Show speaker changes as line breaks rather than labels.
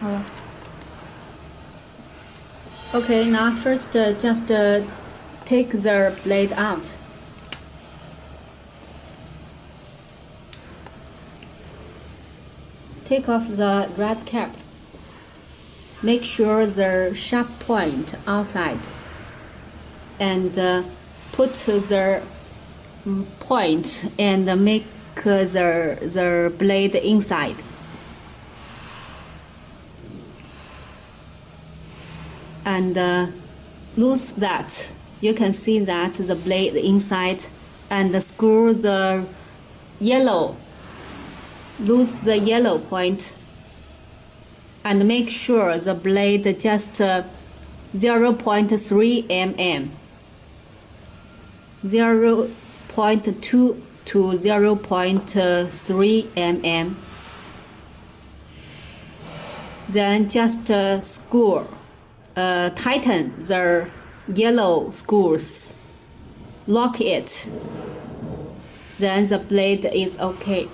好了。Okay, now first just take the blade out. Take off the red cap. Make sure the sharp point outside, and put the point and make the blade inside. And loose that. You can see that the blade inside, and screw the yellow. Loose the yellow point, and make sure the blade just 0.3 mm, 0.2 to 0.3 mm. Then just tighten the yellow screws, lock it. Then the blade is okay.